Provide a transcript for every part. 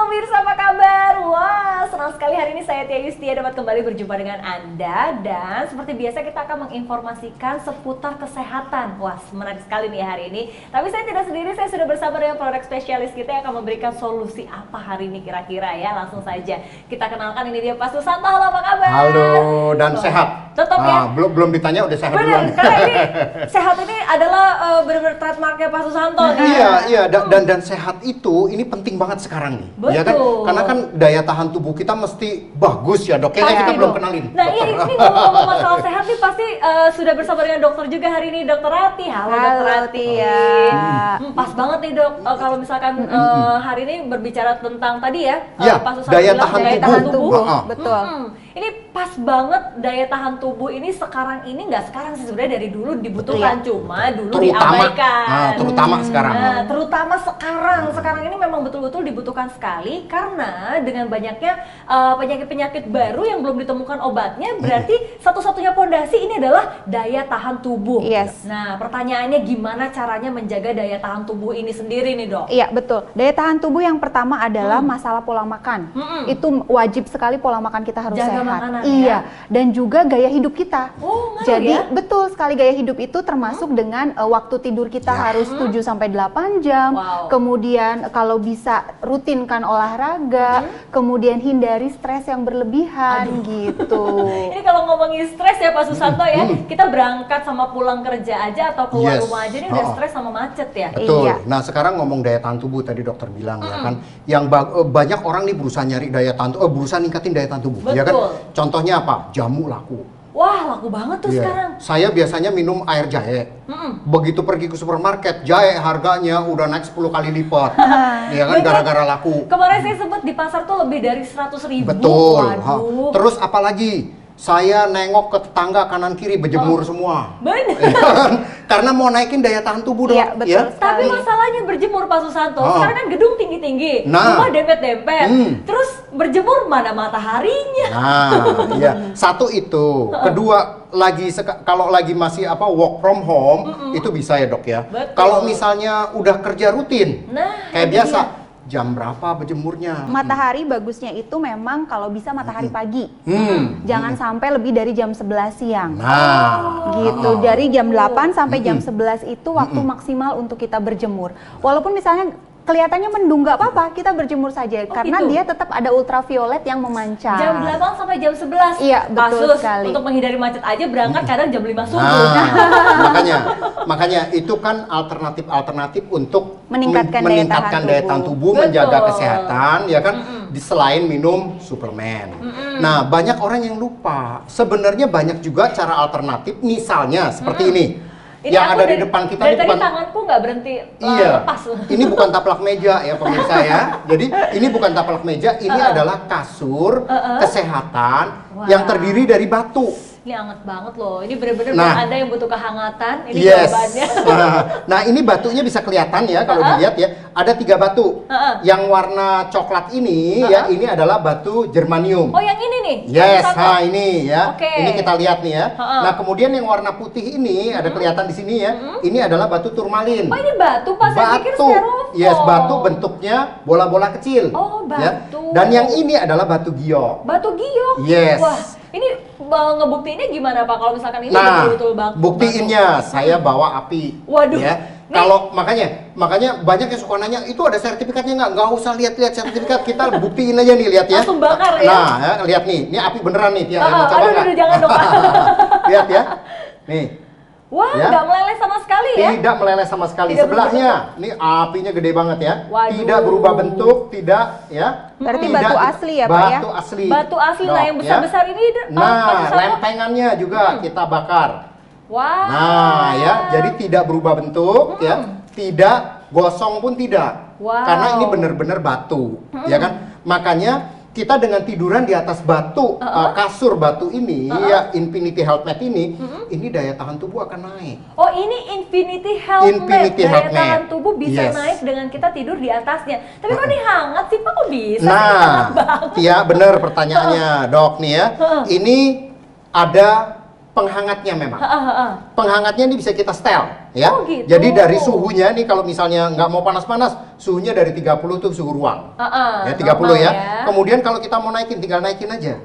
pemirsa, apa kabar? Wah, senang sekali hari ini saya Tia Yustia dapat kembali berjumpa dengan Anda. Dan seperti biasa kita akan menginformasikan seputar kesehatan. Wah, menarik sekali nih hari ini. Tapi saya tidak sendiri, saya sudah bersama dengan produk spesialis kita yang akan memberikan solusi apa hari ini kira-kira ya. Langsung saja kita kenalkan, ini dia Pak Susanto. Halo, apa kabar? Halo, dan sehat. Tetap ya? Belum ditanya udah sehat Bener, duluan. karena ini sehat ini adalah benar-benar trademarknya Pak Susanto. Iya, dan sehat itu ini penting banget sekarang nih. Betul. Ya kan? Karena kan daya tahan tubuh kita mesti bagus ya, Dok. Kayaknya kita belum kenalin. Nah, iya, ini ngomong-ngomong masalah sehat nih pasti sudah bersama dengan dokter juga hari ini, Dokter Rati. Halo, Dokter Rati. Ya. Pas banget nih, Dok. Kalau misalkan hari ini berbicara tentang tadi ya, Ya, Pak Susanto daya bilang tahan daya tubuh. tahan tubuh. Betul. Ini pas banget daya tahan tubuh ini sekarang ini, nggak sekarang sih sebenarnya, dari dulu dibutuhkan, cuma dulu diabaikan. Terutama sekarang. Nah, terutama sekarang ini memang betul-betul dibutuhkan sekali karena dengan banyaknya penyakit-penyakit baru yang belum ditemukan obatnya, berarti satu-satunya pondasi ini adalah daya tahan tubuh. Yes. Nah, pertanyaannya gimana caranya menjaga daya tahan tubuh ini sendiri nih, Dok? Iya, betul. Daya tahan tubuh yang pertama adalah masalah pola makan. Itu wajib sekali, pola makan kita harus Jaga sehat. makanan, iya, dan juga gaya hidup kita. Oh, ngaruh jadi ya? betul sekali, gaya hidup itu termasuk dengan waktu tidur kita harus 7 sampai 8 jam. Wow. Kemudian kalau bisa rutinkan olahraga, kemudian hindari stres yang berlebihan gitu. Ini kalau ngomongin stres ya Pak Susanto ya, kita berangkat sama pulang kerja aja atau keluar rumah aja ini udah stres sama macet ya. Betul. Iya. Nah, sekarang ngomong daya tahan tubuh tadi dokter bilang ya kan, yang banyak orang nih berusaha nyari daya tahan tubuh, berusaha ningkatin daya tahan tubuh, ya kan? Betul. Contohnya apa? Jamu laku. Wah, laku banget tuh Iya. sekarang. Saya biasanya minum air jahe. Begitu pergi ke supermarket, jahe harganya udah naik 10 kali lipat. Ya kan, gara-gara laku. Kemarin saya sempat di pasar tuh lebih dari 100.000. Betul. Waduh. Terus apalagi? Saya nengok ke tetangga kanan kiri berjemur semua. Bener. Karena mau naikin daya tahan tubuh dong. Iya, betul. Tapi masalahnya berjemur Pak Susanto, sekarang kan gedung tinggi-tinggi, Nah. rumah dempet-dempet, terus berjemur mana mataharinya? Nah, iya. Satu itu. Kedua, kalau lagi masih work from home, itu bisa ya, Dok ya. Betul. Kalau misalnya udah kerja rutin, Nah, kayak itu biasa, dia. jam berapa berjemurnya? Matahari bagusnya itu memang kalau bisa matahari pagi. Jangan sampai lebih dari jam 11 siang. Nah, Gitu, dari jam 8 sampai jam 11 itu waktu maksimal untuk kita berjemur. Walaupun misalnya kelihatannya mendung, nggak apa-apa, kita berjemur saja. Karena gitu? dia tetap ada ultraviolet yang memancar. Jam 8 sampai jam 11. Iya, betul Kasus sekali. untuk menghindari macet aja berangkat kadang jam 5 subuh. makanya itu kan alternatif untuk Meningkatkan daya tahan tubuh, Betul. menjaga kesehatan, ya kan, selain minum suplemen. Nah, banyak orang yang lupa. Sebenarnya banyak juga cara alternatif, misalnya seperti ini. Ini Yang aku ada di depan kita dari ini tadi bukan, tanganku nggak berhenti iya, lepas. ini bukan taplak meja ya pemirsa ya. Jadi ini bukan taplak meja, ini adalah kasur kesehatan yang terdiri dari batu. Ini hangat banget loh. Ini benar-benar Nah. buat Anda yang butuh kehangatan. Ini Yes. jawabannya. Nah, ini batunya bisa kelihatan ya kalau dilihat ya. Ada 3 batu. Yang warna coklat ini ya, ini adalah batu germanium. Oh, yang ini nih. Yes, Satu. nah ini ya. Oke. Ini kita lihat nih ya. Nah, kemudian yang warna putih ini ada kelihatan di sini ya. Ini adalah batu turmalin. Oh, ini batu Pak. Saya pikir Batu. styrofoam. Yes, batu bentuknya bola-bola kecil. Oh, ya. batu. Dan yang ini adalah batu giok. Batu giok. Yes. Wah, ini ngebuktiinnya gimana Pak kalau misalkan ini Nah, betul-betul batu? buktiinnya saya bawa api. Waduh. Ya. Nih. Kalau makanya banyak yang suka nanya, itu ada sertifikatnya nggak usah lihat-lihat sertifikat, kita buktiin aja nih, lihat ya. Langsung bakar ya? Nah, ya, lihat nih, ini api beneran nih, Tia. Mau coba aduh, nggak? aduh, jangan dong Pak. Lihat ya. Nih. Wah, Ya. nggak meleleh sama sekali ya? Tidak meleleh sama sekali. Tidak Sebelahnya, ini apinya gede banget ya. Waduh. Tidak berubah bentuk, tidak ya. Berarti Tidak- batu asli ya, Pak, ya? Batu asli. Batu asli. Nah, Dok, yang besar-besar ya. ini Pak Nah, Susanto? lempengannya juga kita bakar. Wah. Nah, ya, jadi tidak berubah bentuk, ya, tidak gosong pun tidak, Wow. karena ini benar-benar batu, ya kan? Makanya kita dengan tiduran di atas batu, kasur batu ini, ya, Infinity Health Mat ini daya tahan tubuh akan naik. Oh, ini Infinity Health Mat. Infinity Daya Health tahan Mat. tubuh bisa Yes. naik dengan kita tidur di atasnya. Tapi kok ini hangat sih Pak? Kok bisa? Ini Nah, hangat banget. ya benar pertanyaannya, Dok nih ya. Ini ada penghangatnya memang. Heeh. Penghangatnya ini bisa kita setel ya. Oh, gitu. Jadi dari suhunya nih kalau misalnya nggak mau panas-panas, suhunya dari 30 tuh suhu ruang. Ya 30 normal ya. ya. Kemudian kalau kita mau naikin tinggal naikin aja.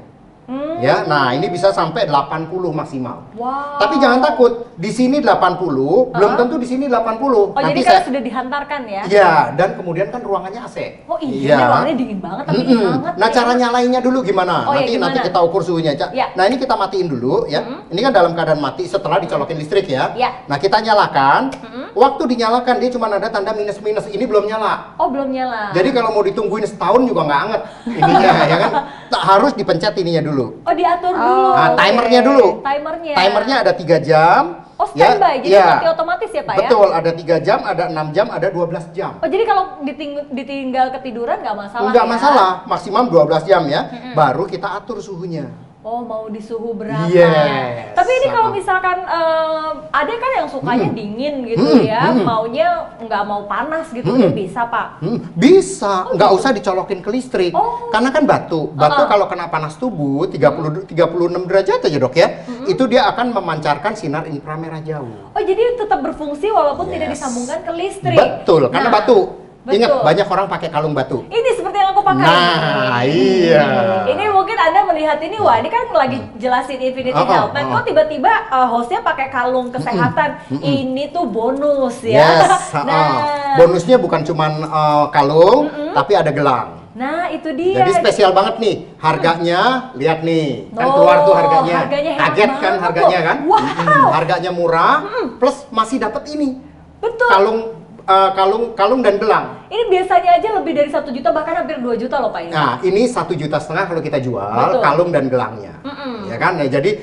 Ya, nah ini bisa sampai 80 maksimal. Wow. Tapi jangan takut, di sini 80, belum tentu di sini 80. Oh, jadi kalau sudah dihantarkan ya? Iya, dan kemudian kan ruangannya AC. Oh iya, ruangannya dingin banget tapi hangat. Nah, cara nyalainnya dulu gimana? Oh, nanti ya, nanti gimana? kita ukur suhunya, Cak. Ya. Nah, ini kita matiin dulu ya. Ini kan dalam keadaan mati setelah dicolokin listrik ya. Ya. Nah, kita nyalakan. Waktu dinyalakan dia cuma ada tanda minus-minus. Ini belum nyala. Oh, belum nyala. Jadi kalau mau ditungguin setahun juga nggak anget ininya ya kan. Harus dipencet ininya dulu. Oh, diatur dulu. Nah, timernya dulu. Timernya. Timernya ada 3 jam. Oh, standby. Jadi ya. mati otomatis ya, Pak ya? Betul, ada 3 jam, ada 6 jam, ada 12 jam. Oh, jadi kalau ditinggal ketiduran nggak masalah Enggak ya? masalah, maksimum 12 jam ya. Baru kita atur suhunya. Oh, mau di suhu berapa? Yes. Tapi ini kalau Sama. misalkan ada kan yang sukanya dingin gitu ya, maunya nggak mau panas gitu, ini bisa Pak? Bisa, nggak usah dicolokin ke listrik. Oh. Karena kan batu kalau kena panas tubuh 36 derajat aja dok ya, itu dia akan memancarkan sinar inframerah jauh. Oh, jadi tetap berfungsi walaupun tidak Yes. disambungkan ke listrik? Betul, karena Nah, batu. betul. Ingat, banyak orang pakai kalung batu. Ini seperti yang aku pakai. Nah, iya. Ini mungkin Anda melihat ini, wah ini kan lagi jelasin Infinity Health Mat, kok tiba-tiba hostnya pakai kalung kesehatan. Ini tuh bonus ya. Yes, bonusnya bukan cuman kalung, tapi ada gelang. Nah, itu dia. Jadi spesial banget nih, harganya lihat nih, kan Oh, keluar tuh harganya. harganya hemat Kaget kan banget harganya tuh. kan? Wow. Harganya murah, plus masih dapat ini. Betul. Kalung dan gelang. Ini biasanya aja lebih dari 1 juta, bahkan hampir 2 juta loh Pak ini. Nah, ini 1,5 juta kalau kita jual, Betul. kalung dan gelangnya. Ya kan? Ya, jadi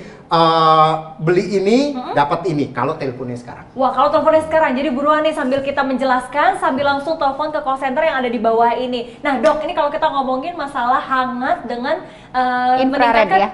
beli ini dapat ini kalau teleponnya sekarang. Wah, kalau teleponnya sekarang, jadi buruan nih sambil kita menjelaskan, sambil langsung telepon ke call center yang ada di bawah ini. Nah dok, ini kalau kita ngomongin masalah hangat dengan Infrared meningkatkan ya?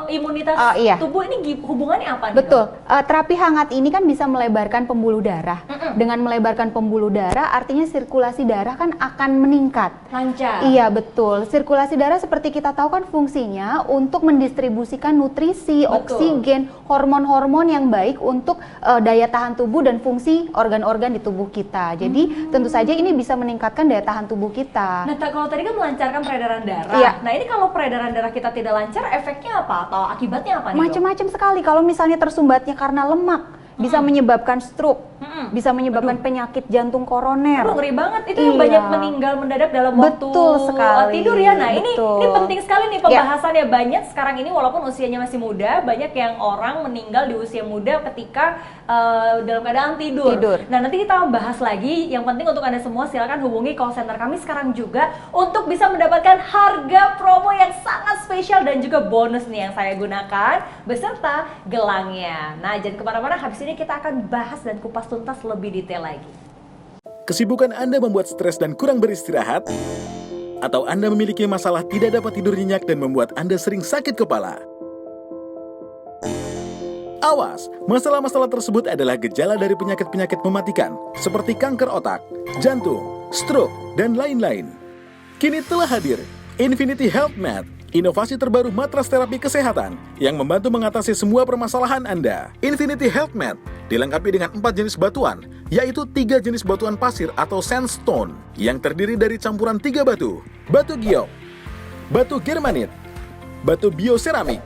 imunitas Iya. tubuh, ini hubungannya apa nih Betul. dok? Terapi hangat ini kan bisa melebarkan pembuluh darah. Dengan melebarkan pembuluh darah, artinya sirkulasi darah kan akan meningkat. Lancar. Iya betul. Sirkulasi darah seperti kita tahu kan fungsinya untuk mendistribusikan nutrisi, Betul. oksigen, hormon-hormon yang baik untuk daya tahan tubuh dan fungsi organ-organ di tubuh kita. Jadi tentu saja ini bisa meningkatkan daya tahan tubuh kita. Nah, kalau tadi kan melancarkan peredaran darah. Iya. Nah, ini kalau peredaran darah kita tidak lancar, efeknya apa? Atau akibatnya apa nih dok? Macam-macam sekali. Kalau misalnya tersumbatnya karena lemak, bisa menyebabkan stroke, bisa menyebabkan penyakit jantung koroner. Aduh, ngeri banget. Itu yang Iya. banyak meninggal mendadak dalam waktu Betul sekali. tidur ya. Nah, ini Betul. penting sekali nih pembahasannya. Banyak sekarang ini walaupun usianya masih muda, banyak yang orang meninggal di usia muda ketika dalam keadaan tidur. Nah, nanti kita bahas lagi. Yang penting untuk Anda semua silakan hubungi call center kami sekarang juga untuk bisa mendapatkan harga promo yang sangat spesial dan juga bonus nih yang saya gunakan beserta gelangnya. Nah, jangan kemana-mana, habis ini kita akan bahas dan kupas tuntas lebih detail lagi. Kesibukan Anda membuat stres dan kurang beristirahat? Atau Anda memiliki masalah tidak dapat tidur nyenyak dan membuat Anda sering sakit kepala? Awas, masalah-masalah tersebut adalah gejala dari penyakit-penyakit mematikan seperti kanker otak, jantung, stroke, dan lain-lain. Kini telah hadir Infinity Health Mat, inovasi terbaru matras terapi kesehatan yang membantu mengatasi semua permasalahan Anda. Infinity Health Mat dilengkapi dengan 4 jenis batuan, yaitu 3 jenis batuan pasir atau sandstone yang terdiri dari campuran 3 batu: batu giok, batu germanit, batu bioseramik,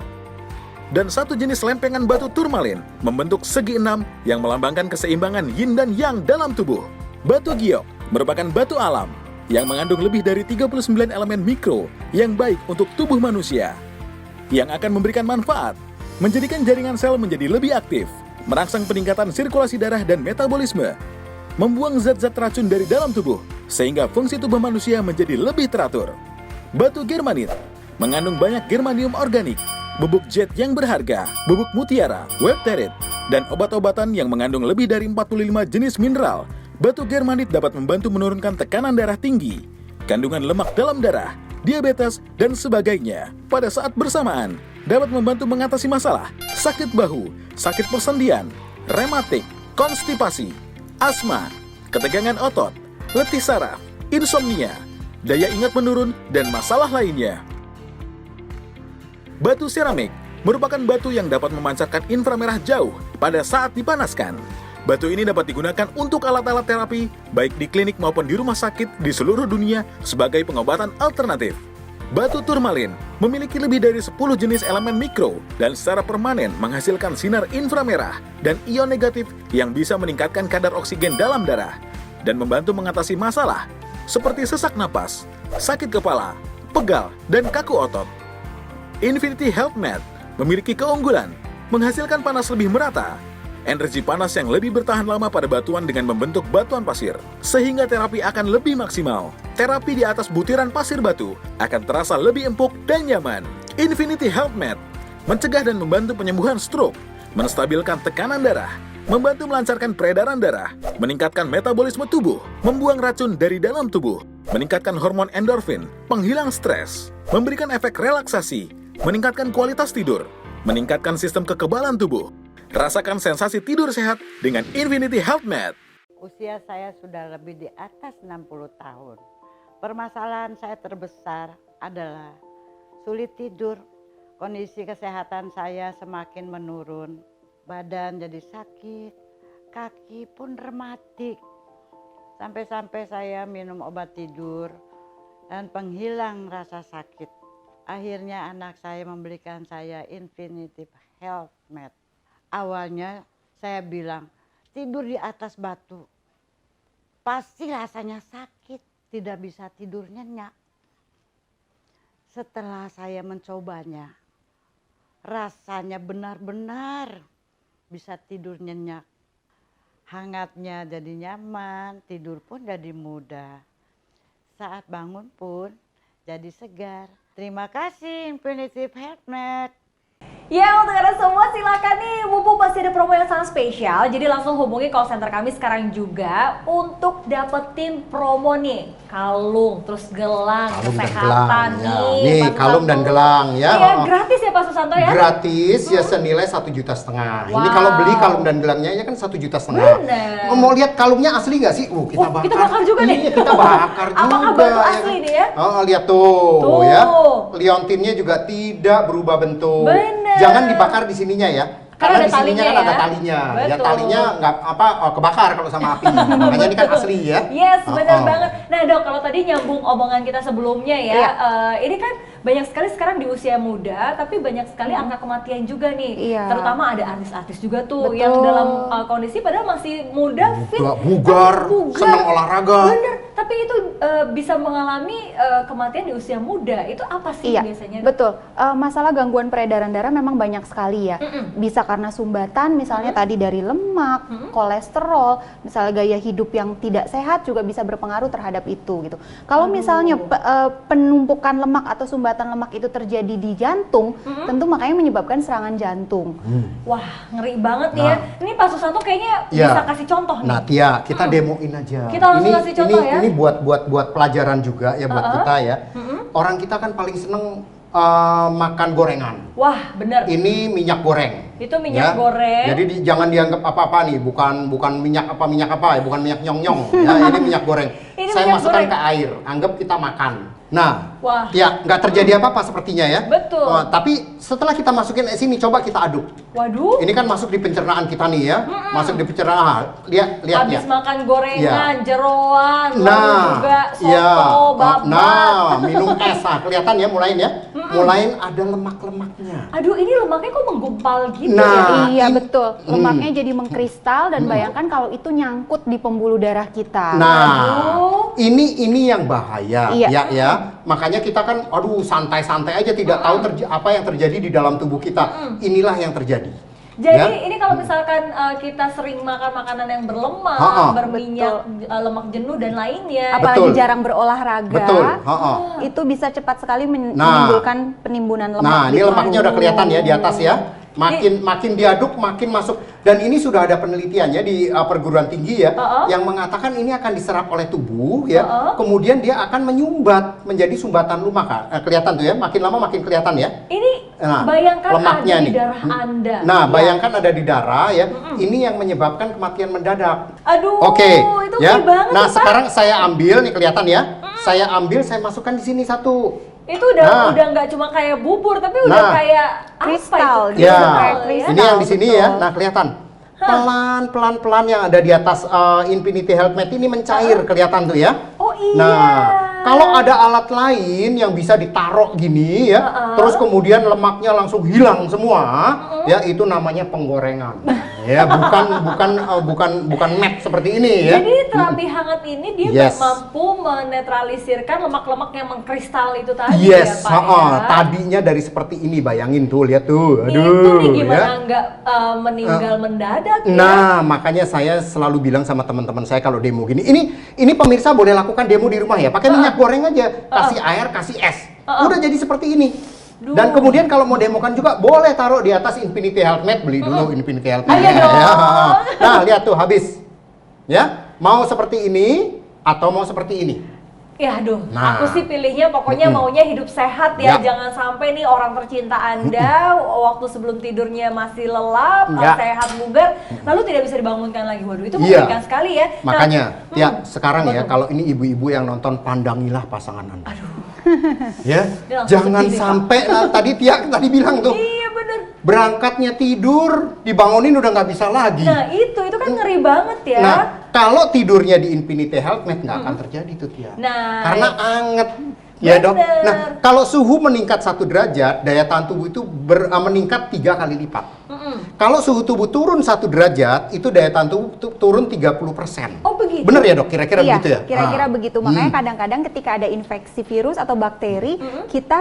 dan 1 jenis lempengan batu turmalin membentuk segi 6 yang melambangkan keseimbangan yin dan yang dalam tubuh. Batu giok merupakan batu alam yang mengandung lebih dari 39 elemen mikro yang baik untuk tubuh manusia, yang akan memberikan manfaat, menjadikan jaringan sel menjadi lebih aktif, merangsang peningkatan sirkulasi darah dan metabolisme, membuang zat-zat racun dari dalam tubuh, sehingga fungsi tubuh manusia menjadi lebih teratur. Batu germanit mengandung banyak germanium organik, bubuk jet yang berharga, bubuk mutiara, webterit, dan obat-obatan yang mengandung lebih dari 45 jenis mineral. Batu germanit dapat membantu menurunkan tekanan darah tinggi, kandungan lemak dalam darah, diabetes, dan sebagainya. Pada saat bersamaan, dapat membantu mengatasi masalah sakit bahu, sakit persendian, rematik, konstipasi, asma, ketegangan otot, letih saraf, insomnia, daya ingat menurun, dan masalah lainnya. Batu seramik merupakan batu yang dapat memancarkan inframerah jauh pada saat dipanaskan. Batu ini dapat digunakan untuk alat-alat terapi, baik di klinik maupun di rumah sakit di seluruh dunia sebagai pengobatan alternatif. Batu turmalin memiliki lebih dari 10 jenis elemen mikro dan secara permanen menghasilkan sinar inframerah dan ion negatif yang bisa meningkatkan kadar oksigen dalam darah dan membantu mengatasi masalah seperti sesak napas, sakit kepala, pegal, dan kaku otot. Infinity Health Mat memiliki keunggulan menghasilkan panas lebih merata, energi panas yang lebih bertahan lama pada batuan dengan membentuk batuan pasir, sehingga terapi akan lebih maksimal. Terapi di atas butiran pasir batu akan terasa lebih empuk dan nyaman. Infinity Health Mat mencegah dan membantu penyembuhan stroke, menstabilkan tekanan darah, membantu melancarkan peredaran darah, meningkatkan metabolisme tubuh, membuang racun dari dalam tubuh, meningkatkan hormon endorfin, penghilang stres, memberikan efek relaksasi, meningkatkan kualitas tidur, meningkatkan sistem kekebalan tubuh. Rasakan sensasi tidur sehat dengan Infinity Health Mat. Usia saya sudah lebih di atas 60 tahun. Permasalahan saya terbesar adalah sulit tidur. Kondisi kesehatan saya semakin menurun. Badan jadi sakit, kaki pun rematik. Sampai-sampai saya minum obat tidur dan penghilang rasa sakit. Akhirnya anak saya membelikan saya Infinity Health Mat. Awalnya saya bilang, tidur di atas batu pasti rasanya sakit, tidak bisa tidur nyenyak. Setelah saya mencobanya, rasanya benar-benar bisa tidur nyenyak. Hangatnya jadi nyaman, tidur pun jadi mudah. Saat bangun pun jadi segar. Terima kasih Infinity Health Mat. Ya, untuk Anda semua silakan nih, mumpung masih ada promo yang sangat spesial, jadi langsung hubungi call center kami sekarang juga untuk dapetin promo nih, kalung, terus gelang, kesehatan ya. nih. Nih, Pak kalung dan Susanto. gelang ya. Iya, gratis ya Pak Susanto ya? Gratis ya, senilai 1,5 juta. Ini Wow. kalau beli kalung dan gelangnya ya kan 1,5 juta. Bener. Mau lihat kalungnya asli nggak sih? Kita Wah, bakar. kita bakar juga nih. Iya, kita bakar juga. Apakah batu ya asli kan? nih ya? Oh, lihat tuh, Tuh. ya. Liontinnya juga tidak berubah bentuk. Bener. Jangan dibakar di sininya ya. Karena Karena ada di sininya talinya kan ada ya. talinya. Ya Betul. talinya nggak kebakar kalau sama api. Makanya ini kan asli ya. Yes, benar Oh. banget. Nah Dok, kalau tadi nyambung omongan kita sebelumnya ya, Iya. ini kan banyak sekali sekarang di usia muda, tapi banyak sekali angka kematian juga nih. Iya. Terutama ada artis-artis juga tuh Betul. yang dalam kondisi padahal masih muda, fit, Bugar, tapi bugar. senang olahraga. Bener, tapi itu bisa mengalami kematian di usia muda. Itu apa sih Iya, biasanya? Dok? betul. Masalah gangguan peredaran darah memang banyak sekali ya. Bisa karena sumbatan, misalnya tadi dari lemak, kolesterol, misalnya gaya hidup yang tidak sehat juga bisa berpengaruh terhadap itu gitu. Kalau misalnya penumpukan lemak atau sumbatan lemak itu terjadi di jantung, tentu makanya menyebabkan serangan jantung. Wah, ngeri banget nih ya. Ini Pak Susanto kayaknya Ya. bisa kasih contoh nih. Nah, Tia, kita demoin aja. Kita langsung kasih contoh ya. Ini buat pelajaran juga ya buat kita ya. Orang kita kan paling seneng makan gorengan. Wah, bener. Ini minyak goreng. Itu minyak goreng. Jadi jangan dianggap apa-apa nih, bukan minyak apa ya, bukan minyak nyong-nyong. Ya, ini minyak goreng. Ini Saya minyak masukkan goreng. ke air, anggap kita makan. Nah, Wah. ya nggak terjadi apa-apa sepertinya ya. Betul. Tapi setelah kita masukin ke sini, coba kita aduk. Waduh. Ini kan masuk di pencernaan kita nih ya, masuk di pencernaan. Lihat ya. Habis makan gorengan, Iya. jeroan, lalu Nah, juga soto, iya. babat. Nah, minum es. Nah, kelihatan ya mulain ya. Mulain ada lemak-lemaknya. Aduh, ini lemaknya kok menggumpal gitu Nah, ya? Iya ini- betul, lemaknya jadi mengkristal dan bayangkan kalau itu nyangkut di pembuluh darah kita. Nah, Aduh. ini yang bahaya Iya. ya. Makanya kita kan aduh santai-santai aja tidak tahu apa yang terjadi di dalam tubuh kita. Inilah yang terjadi. Jadi Ya. ini kalau misalkan kita sering makan makanan yang berlemak, Ha-ha. berminyak, lemak jenuh dan lainnya. Apalagi Betul. jarang berolahraga, Betul. Ha-ha. itu bisa cepat sekali Nah. menimbulkan penimbunan lemak. Nah, di ini lemaknya tubuh. udah kelihatan ya di atas ya. Makin diaduk makin masuk, dan ini sudah ada penelitiannya di perguruan tinggi ya yang mengatakan ini akan diserap oleh tubuh ya, kemudian dia akan menyumbat menjadi sumbatan lemak. Kelihatan tuh ya, makin lama makin kelihatan ya. Ini bayangkan lemaknya ada di nih. darah Anda. Nah, bayangkan ada di darah ya. Ini yang menyebabkan kematian mendadak. Aduh, Oke, itu ya. ngeri banget Nah, nih, Pak. sekarang saya ambil nih kelihatan ya. Saya ambil, saya masukkan di sini satu. Itu udah nggak cuma kayak bubur, tapi udah kayak kristal. apa itu? Ya, Kristal, ini yang di sini betul. ya. Nah, kelihatan. Pelan-pelan yang ada di atas Infinity Health Mat ini mencair, kelihatan tuh ya. Oh iya. Nah, kalau ada alat lain yang bisa ditaruh gini ya, terus kemudian lemaknya langsung hilang semua, ya itu namanya penggorengan. Ya, bukan mat seperti ini ya. Jadi terapi hangat ini dia Yes. mampu menetralisirkan lemak-lemak yang mengkristal itu tadi Yes, ya Pak ya. tadinya dari seperti ini, bayangin tuh, lihat tuh. Itu Aduh, nih gimana ya. nggak meninggal mendadak ya. Nah, makanya saya selalu bilang sama teman-teman saya kalau demo gini, ini pemirsa boleh lakukan demo di rumah ya, pakai minyak goreng aja, kasih air, kasih es, udah jadi seperti ini. Dan kemudian kalau mau demokan juga boleh taruh di atas Infinity Health Mat, beli dulu Infinity Health Mat. Ayo dong. Ya. Nah, lihat tuh habis. Ya, mau seperti ini atau mau seperti ini. Ya aduh, Nah. aku sih pilihnya pokoknya maunya hidup sehat ya. Ya. Jangan sampai nih orang tercinta Anda waktu sebelum tidurnya masih lelap, Ya. sehat bugar, lalu tidak bisa dibangunkan lagi. Waduh, itu Iya. mengerikan sekali ya. Nah, Makanya, ya sekarang ya betul. kalau ini ibu-ibu yang nonton, pandangilah pasangan Anda. Aduh. Ya, Dia langsung jangan sedih nih, Pak. sampai tadi Tia tadi bilang tuh, Iya bener. berangkatnya tidur, dibangunin udah nggak bisa lagi. Nah itu kan ngeri banget ya. Nah, kalau tidurnya di Infinity Health Mat nggak akan terjadi tuh Tia. Nah, Karena anget. Ya dok. bener. Nah, kalau suhu meningkat 1 derajat, daya tahan tubuh itu meningkat 3 kali lipat. Kalau suhu tubuh turun 1 derajat, itu daya tahan tubuh turun 30%. Oh begitu. Bener ya dok? Kira-kira Iya, begitu ya? kira-kira Ah. begitu. Makanya kadang-kadang ketika ada infeksi virus atau bakteri, kita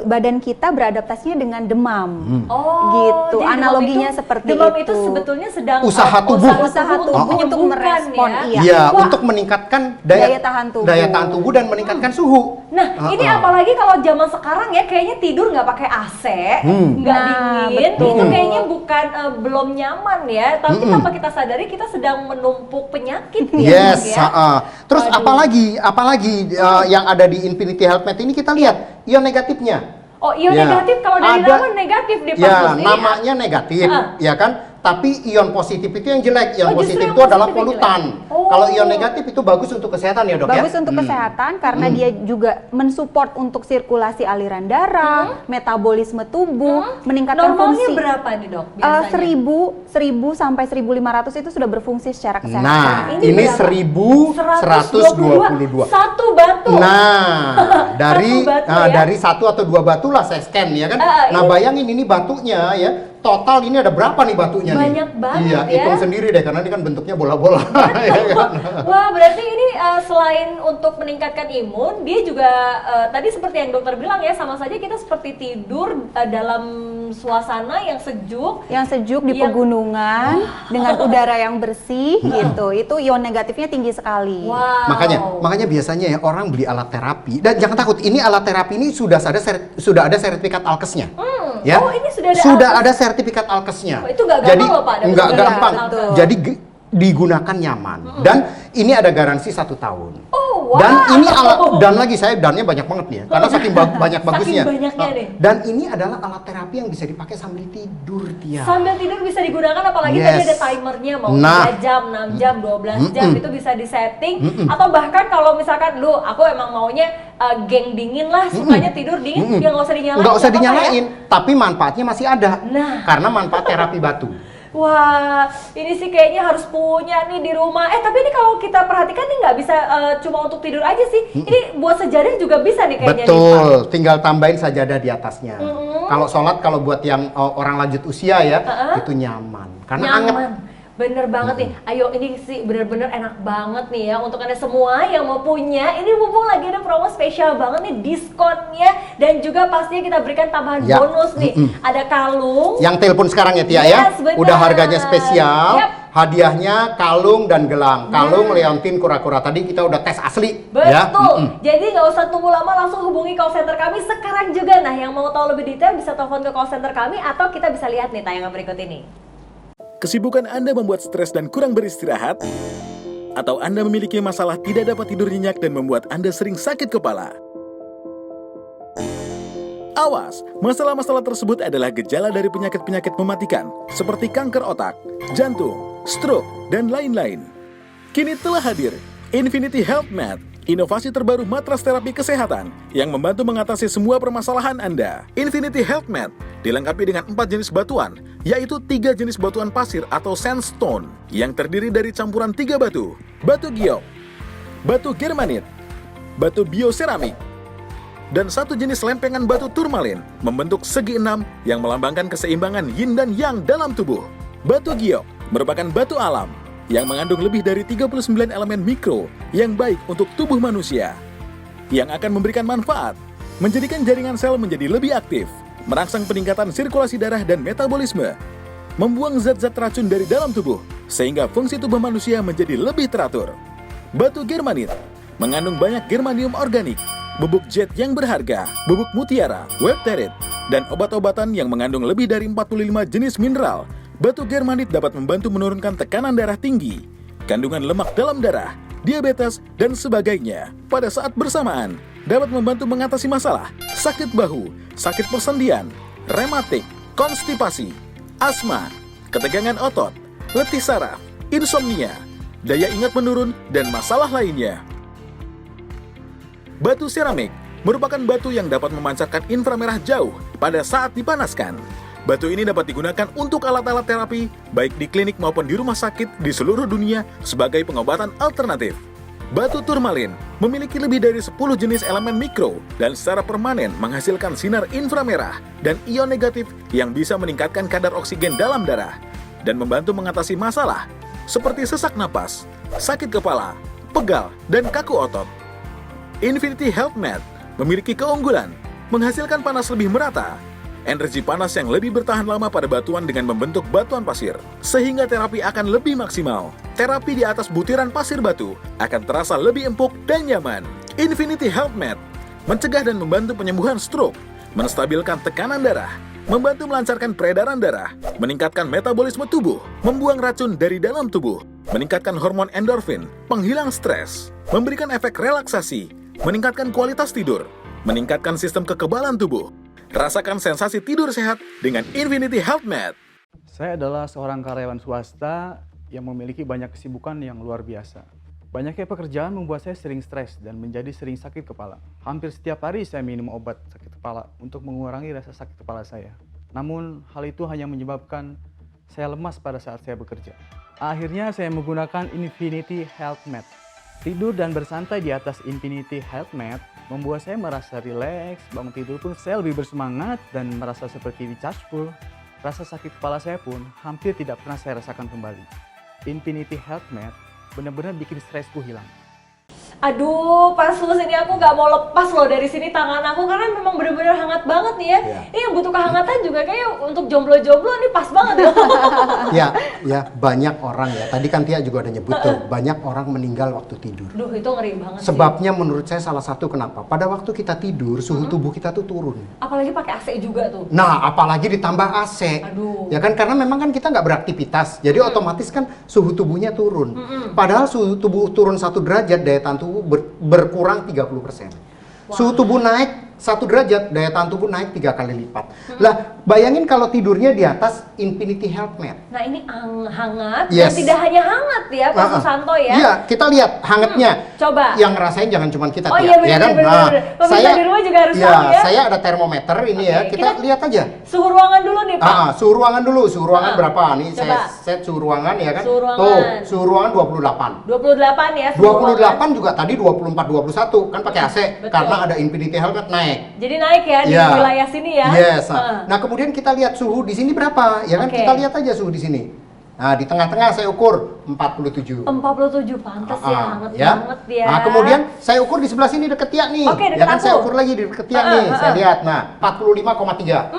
badan kita beradaptasinya dengan demam. Oh, Gitu. jadi demam Analoginya itu- seperti demam itu. itu sebetulnya sedang Usaha tubuh. Usaha tubuh untuk menyembuhkan merespon, ya. iya. Iya, Wah. untuk meningkatkan Daya tahan tubuh. daya tahan tubuh dan meningkatkan suhu. Nah, ini apalagi kalau zaman sekarang ya kayaknya tidur nggak pakai AC, nggak Nah, dingin, betul. itu kayaknya bukan belum nyaman ya, tapi tanpa kita sadari kita sedang menumpuk penyakit ya. Yes, ya. terus Waduh. apalagi yang ada di Infinity Health Mat ini kita lihat ion negatifnya. Oh, ion Ya. negatif kalau dari Ada- nama negatif di Ya, Pak Gus. namanya negatif, ya kan? Tapi ion positif itu yang jelek. Ion Oh, justru positif yang itu adalah positif yang polutan. jelek. Oh. Kalau ion negatif itu bagus untuk kesehatan ya dok ya? Bagus untuk kesehatan karena dia juga mensupport untuk sirkulasi aliran darah, metabolisme tubuh, meningkatkan Normalnya fungsi. berapa nih dok biasanya? 1000 sampai 1500 itu sudah berfungsi secara kesehatan. Nah, Ini ini berapa? 1122. Satu batu. Nah, dari Satu batu ya? dari 1 atau 2 batu lah saya scan ya kan. Nah, ini- bayangin ini batunya ya. Total ini ada berapa nih batunya nih? Banyak banget Iya, ya. hitung sendiri deh karena ini kan bentuknya bola-bola. ya kan? Wah, berarti ini selain untuk meningkatkan imun, dia juga tadi seperti yang dokter bilang ya, sama saja kita seperti tidur dalam suasana yang sejuk. Yang sejuk di Yang- pegunungan dengan udara yang bersih gitu. Itu ion negatifnya tinggi sekali. Wow. Makanya biasanya ya orang beli alat terapi dan jangan takut ini alat terapi ini sudah ada sertifikat alkesnya. Ya. Oh, ini sudah ada alkes. Sertifikat alkesnya. Oh, itu nggak gampang Jadi loh, Pak, dapat nggak sertifikat gampang. alkes. Jadi digunakan nyaman dan ini ada garansi 1 tahun. Oh, wow. Dan ini alat dan lagi saya dannya banyak banget nih ya karena saking banyak bagusnya. Saking banyaknya nih. Dan ini adalah alat terapi yang bisa dipakai sambil tidur Tia. Sambil tidur bisa digunakan, apalagi Yes. tadi ada timernya, mau Nah. 3 jam, 6 jam, 12 jam itu bisa disetting. Atau bahkan kalau misalkan lu, aku emang maunya geng dingin lah, sukanya tidur dingin, ya nggak usah dinyalain. Nggak usah apa-apa dinyalain, ya. tapi manfaatnya masih ada. Nah. Karena manfaat terapi batu. Wah, ini sih kayaknya harus punya nih di rumah. Tapi ini kalau kita perhatikan nih nggak bisa cuma untuk tidur aja sih. Ini buat sejadah juga bisa nih kayaknya. nih, Pak. Betul, tinggal tambahin sajadah di atasnya. Kalau sholat, kalau buat yang orang lanjut usia ya, itu nyaman. Karena anget. Nyaman. Bener banget nih. Ayo, ini sih bener-bener enak banget nih ya untuk Anda semua yang mau punya. Ini mumpung lagi ada promo spesial banget nih, diskonnya, dan juga pastinya kita berikan tambahan Ya. bonus nih. Ada kalung. Yang telepon sekarang ya Tia Yes, ya, benar. udah harganya spesial. Yap. Hadiahnya kalung dan gelang. Kalung Leontin kura-kura tadi kita udah tes asli. Ya. Betul. Jadi nggak usah tunggu lama, langsung hubungi call center kami sekarang juga. Nah, yang mau tahu lebih detail bisa telepon ke call center kami atau kita bisa lihat nih tayangan berikut ini. Kesibukan Anda membuat stres dan kurang beristirahat? Atau Anda memiliki masalah tidak dapat tidur nyenyak dan membuat Anda sering sakit kepala? Awas, masalah-masalah tersebut adalah gejala dari penyakit-penyakit mematikan seperti kanker otak, jantung, stroke, dan lain-lain. Kini telah hadir Infinity Health Mat Inovasi terbaru matras terapi kesehatan yang membantu mengatasi semua permasalahan Anda. Infinity Health Mat dilengkapi dengan 4 jenis batuan, yaitu 3 jenis batuan pasir atau sandstone yang terdiri dari campuran 3 batu, batu giok, batu germanit, batu bioseramik, dan 1 jenis lempengan batu turmalin membentuk segi 6 yang melambangkan keseimbangan yin dan yang dalam tubuh. Batu giok merupakan batu alam yang mengandung lebih dari 39 elemen mikro yang baik untuk tubuh manusia, yang akan memberikan manfaat, menjadikan jaringan sel menjadi lebih aktif, merangsang peningkatan sirkulasi darah dan metabolisme, membuang zat-zat racun dari dalam tubuh, sehingga fungsi tubuh manusia menjadi lebih teratur. Batu germanit mengandung banyak germanium organik, bubuk jet yang berharga, bubuk mutiara, webterit, dan obat-obatan yang mengandung lebih dari 45 jenis mineral. Batu germanit dapat membantu menurunkan tekanan darah tinggi, kandungan lemak dalam darah, diabetes, dan sebagainya. Pada saat bersamaan, dapat membantu mengatasi masalah sakit bahu, sakit persendian, rematik, konstipasi, asma, ketegangan otot, letih saraf, insomnia, daya ingat menurun, dan masalah lainnya. Batu seramik merupakan batu yang dapat memancarkan inframerah jauh pada saat dipanaskan. Batu ini dapat digunakan untuk alat-alat terapi, baik di klinik maupun di rumah sakit di seluruh dunia sebagai pengobatan alternatif. Batu turmalin memiliki lebih dari 10 jenis elemen mikro dan secara permanen menghasilkan sinar inframerah dan ion negatif yang bisa meningkatkan kadar oksigen dalam darah dan membantu mengatasi masalah seperti sesak napas, sakit kepala, pegal, dan kaku otot. Infinity Health Mat memiliki keunggulan menghasilkan panas lebih merata, energi panas yang lebih bertahan lama pada batuan dengan membentuk batuan pasir, sehingga terapi akan lebih maksimal. Terapi di atas butiran pasir batu akan terasa lebih empuk dan nyaman. Infinity Health Mat mencegah dan membantu penyembuhan stroke, menstabilkan tekanan darah, membantu melancarkan peredaran darah, meningkatkan metabolisme tubuh, membuang racun dari dalam tubuh, meningkatkan hormon endorfin, penghilang stres, memberikan efek relaksasi, meningkatkan kualitas tidur, meningkatkan sistem kekebalan tubuh. Rasakan sensasi tidur sehat dengan Infinity Health Mat. Saya adalah seorang karyawan swasta yang memiliki banyak kesibukan yang luar biasa. Banyaknya pekerjaan membuat saya sering stres dan menjadi sering sakit kepala. Hampir setiap hari saya minum obat sakit kepala untuk mengurangi rasa sakit kepala saya. Namun hal itu hanya menyebabkan saya lemas pada saat saya bekerja. Akhirnya saya menggunakan Infinity Health Mat. Tidur dan bersantai di atas Infinity Health Mat membuat saya merasa rileks, bangun tidur pun saya lebih bersemangat dan merasa seperti di-charge full. Rasa sakit kepala saya pun hampir tidak pernah saya rasakan kembali. Infinity Health Mat benar-benar bikin stresku hilang. Aduh, Pas Sus, ini aku nggak mau lepas loh dari sini tangan aku karena memang bener-bener hangat banget nih ya. Ini yang butuh kehangatan juga kayak untuk jomblo-jomblo ini pas banget ya. Ya banyak orang ya. Tadi kan Tia juga ada nyebut tuh, banyak orang meninggal waktu tidur. Duh, itu ngeri banget sih. Sebabnya menurut saya salah satu kenapa? Pada waktu kita tidur, suhu tubuh kita tuh turun. Apalagi pakai AC juga tuh. Nah, apalagi ditambah AC. Aduh. Ya kan, karena memang kan kita nggak beraktivitas. Jadi otomatis kan suhu tubuhnya turun. Padahal suhu tubuh turun 1 derajat, daya tahan tubuh berkurang 30%. Suhu tubuh naik 1 derajat, daya tahan tubuh naik 3 kali lipat. Lah, bayangin kalau tidurnya di atas Infinity Health Mat. Nah, ini hangat Yes. dan tidak hanya hangat ya, Pak Susanto ya. Iya, kita lihat hangatnya. Coba. Yang ngerasain jangan cuma kita, Oh Tia. iya, bener, Ya kan? bener, Nah, bener. Pemirsa di rumah juga harus ya, tahu ya. saya ada termometer ini ya. Oke, Kita lihat aja. Suhu ruangan dulu nih, Pak. Suhu ruangan dulu. Suhu ruangan berapa? Nih Coba. saya set suhu ruangan ya kan. Suhu ruangan. Tuh, suhu ruangan 28. 28 ya. suhu 28 ruangan. juga tadi 24 21 kan pakai AC Betul. karena ada Infinity Health Mat naik. Jadi naik ya di Ya. wilayah sini ya. Yes. Nah, kemudian kita lihat suhu di sini berapa? Ya kan, Oke. kita lihat aja suhu di sini. Nah, di tengah-tengah saya ukur 47. 47 pantas ya, hangat banget ya. Nah, kemudian saya ukur di sebelah sini deket Tia nih. Oke, deket ya kan, aku. saya ukur lagi di deket Tia nih. Saya lihat. Nah, 45,3.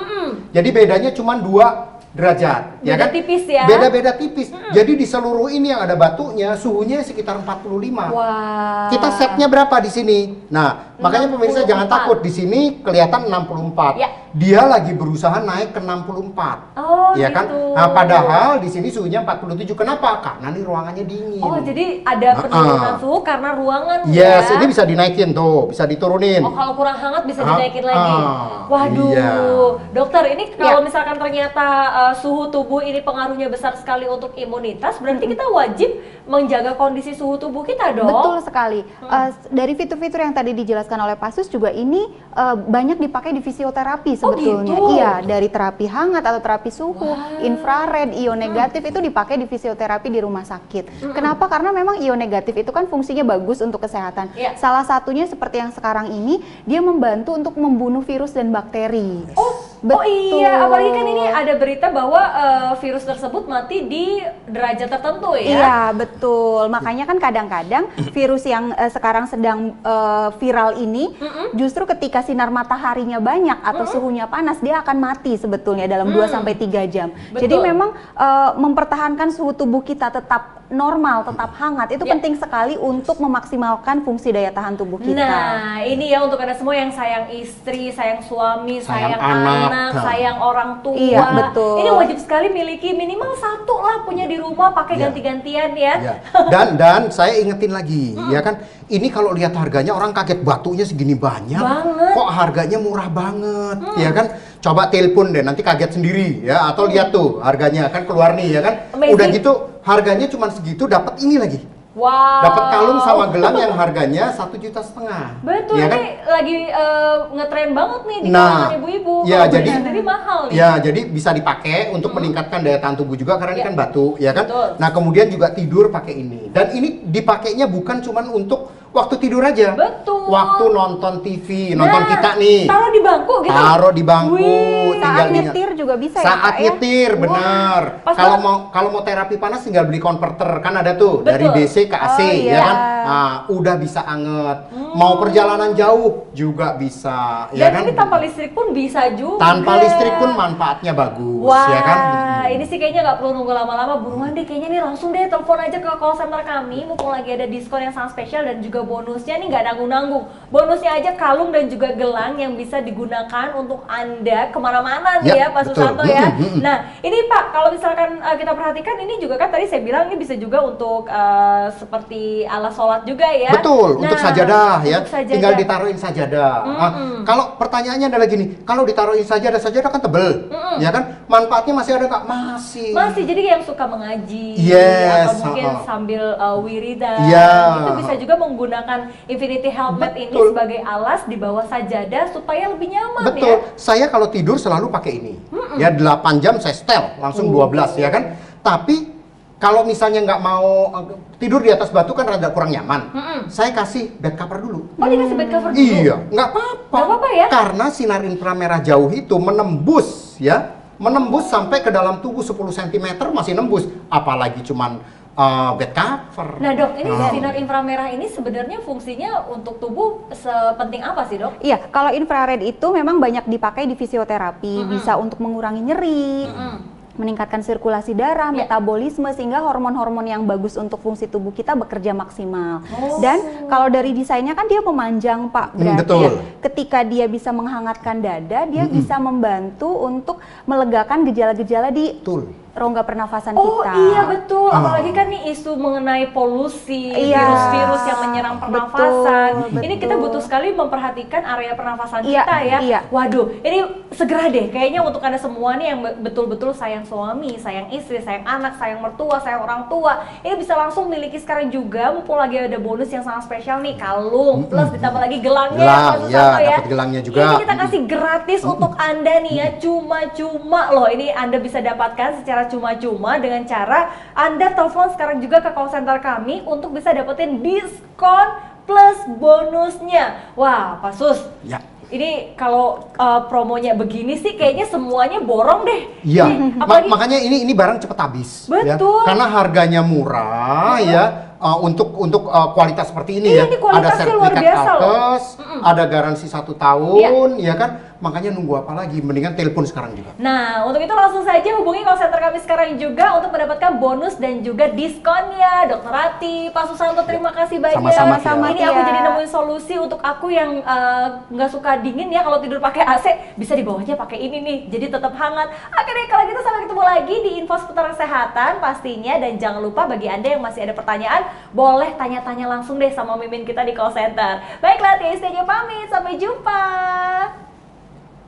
Jadi bedanya cuma 2 derajat. Beda tipis ya. Beda-beda tipis. Jadi di seluruh ini yang ada batunya, suhunya sekitar 45. Wah. Kita setnya berapa di sini? Nah, makanya pemirsa jangan 64. takut, di sini kelihatan 64. Ya. dia lagi berusaha naik ke 64. Oh, ya kan? gitu. Nah, padahal di sini suhunya 47. Kenapa? Karena nih ruangannya dingin. Oh, jadi ada penurunan suhu karena ruangan Yes, ya? ini bisa dinaikin tuh, bisa diturunin. Oh, kalau kurang hangat bisa dinaikin lagi. Waduh, iya. dokter, ini kalau misalkan ternyata suhu tubuh ini pengaruhnya besar sekali untuk imunitas, berarti kita wajib menjaga kondisi suhu tubuh kita dong? Betul sekali. Dari fitur-fitur yang tadi dijelaskan oleh Pak Sus juga ini banyak dipakai di fisioterapi sebetulnya. Gitu? Iya, dari terapi hangat atau terapi suhu, infrared, ion negatif itu dipakai di fisioterapi di rumah sakit. Kenapa? Karena memang ion negatif itu kan fungsinya bagus untuk kesehatan. Salah satunya seperti yang sekarang ini, dia membantu untuk membunuh virus dan bakteri. Oh iya, apalagi kan ini ada berita bahwa virus tersebut mati di derajat tertentu ya? Iya, betul. Makanya kan kadang-kadang virus yang sekarang sedang viral ini, justru ketika sinar mataharinya banyak atau suhunya panas, dia akan mati sebetulnya dalam 2-3 jam. Betul. Jadi memang mempertahankan suhu tubuh kita tetap normal, tetap hangat, itu penting sekali untuk memaksimalkan fungsi daya tahan tubuh kita. Nah, ini ya untuk Anda semua yang sayang istri, sayang suami, sayang anak, sayang orang tua. Iya, betul. Ini wajib sekali miliki minimal satu lah punya di rumah, pakai ganti-gantian ya. Dan saya ingetin lagi, ya kan, ini kalau lihat harganya orang kaget, batunya segini banyak, kok harganya murah banget, ya kan? Coba telepon deh, nanti kaget sendiri ya, atau lihat tuh harganya kan keluar nih ya kan, udah gitu harganya cuma segitu, dapat ini lagi. Wow. Dapat kalung sama gelang yang harganya 1,5 juta. Betul, ya kan? ini lagi ngetren banget nih di Nah, kalangan ibu-ibu. ya Kalau jadi beli sendiri mahal nih. Ya, jadi bisa dipakai untuk meningkatkan daya tahan tubuh juga karena ini kan batu, ya kan? Betul. Nah, kemudian juga tidur pakai ini. Dan ini dipakainya bukan cuman untuk waktu tidur aja. Betul. Waktu nonton TV, nonton kita nih. Taruh di bangku gitu. Taruh di bangku, Wih, saat nyetir juga bisa ya, saat Pak, ya? nyetir, bener. Kalau mau terapi panas tinggal beli konverter, kan ada tuh dari DC ke AC, ya kan? Nah, udah bisa anget. Mau perjalanan jauh juga bisa, ya kan? Dan ini tanpa listrik pun bisa juga. Tanpa listrik pun manfaatnya bagus, Wah, ya kan? ini sih kayaknya nggak perlu nunggu lama-lama, buruan deh kayaknya nih langsung deh telepon aja ke call center kami, mumpung lagi ada diskon yang sangat spesial dan juga bonusnya nih nggak nanggung-nanggung. Bonusnya aja kalung dan juga gelang yang bisa digunakan untuk Anda kemana-mana nih ya Pak Susanto ya. Nah ini Pak, kalau misalkan kita perhatikan ini juga kan tadi saya bilang ini bisa juga untuk seperti alas sholat juga ya. Betul, untuk sajadah ya, untuk sajadah. tinggal ditaruhin sajadah. Kalau pertanyaannya adalah gini, kalau ditaruhin sajadah kan tebel, ya kan? Manfaatnya masih ada nggak? Masih, jadi yang suka mengaji Yes, atau mungkin sambil wiridan, Ya. itu bisa juga menggunakan Infinity Helmet ini sebagai alas di bawah sajadah supaya lebih nyaman. Betul, ya. saya kalau tidur selalu pakai ini. Ya 8 jam saya setel, langsung 12 ya kan. Tapi kalau misalnya nggak mau tidur di atas batu kan rada kurang nyaman. Saya kasih bed cover dulu. Oh, dikasih bed cover dulu? Iya, nggak apa-apa. Nggak apa-apa ya? Karena sinar inframerah jauh itu menembus sampai ke dalam tubuh 10 cm masih nembus. Apalagi cuman bed cover. Nah dok, ini sinar inframerah ini sebenarnya fungsinya untuk tubuh sepenting apa sih dok? Iya, kalau infrared itu memang banyak dipakai di fisioterapi, bisa untuk mengurangi nyeri, meningkatkan sirkulasi darah, metabolisme, sehingga hormon-hormon yang bagus untuk fungsi tubuh kita bekerja maksimal. Dan kalau dari desainnya kan dia memanjang Pak, berarti betul. Ketika dia bisa menghangatkan dada, dia bisa membantu untuk melegakan gejala-gejala di rongga pernafasan kita. Oh iya betul, apalagi kan nih isu mengenai polusi, virus-virus yang menyerang pernafasan. Betul, ini kita butuh sekali memperhatikan area pernafasan Iya, kita ya. iya. Waduh, ini segera deh kayaknya untuk Anda semua nih yang betul-betul sayang suami, sayang istri, sayang anak, sayang mertua, sayang orang tua. Ini bisa langsung miliki sekarang juga, mumpung lagi ada bonus yang sangat spesial nih, kalung plus ditambah lagi gelangnya Gelang, ya, dapat gelangnya juga. Ini kita kasih gratis untuk Anda nih ya, cuma-cuma loh. Ini Anda bisa dapatkan secara cuma-cuma dengan cara Anda telepon sekarang juga ke call center kami untuk bisa dapetin diskon plus bonusnya. Wah, Pak Sus. Ya. Ini kalau promonya begini sih kayaknya semuanya borong deh. Iya. Apalagi Makanya ini barang cepet habis. Betul. Ya. Karena harganya murah ya. Untuk kualitas seperti ini Iya, ya, ini kualitasnya ada luar sertifikat biasa loh. Alkes, ada garansi 1 tahun, ya kan, makanya nunggu apa lagi? Mendingan telepon sekarang juga. Nah, untuk itu langsung saja hubungi call center kami sekarang juga untuk mendapatkan bonus dan juga diskonnya. Dr. Rati, Pak Susanto, terima kasih banyak. Sama-sama, Ini aku jadi nemuin solusi untuk aku yang nggak suka dingin ya, kalau tidur pakai AC, bisa di bawahnya pakai ini nih, jadi tetap hangat. Oke deh, kalau gitu sampai ketemu lagi di info seputar kesehatan pastinya. Dan jangan lupa bagi Anda yang masih ada pertanyaan, boleh tanya-tanya langsung deh sama Mimin kita di call center. Baiklah, Tia Yustiaja pamit, sampai jumpa.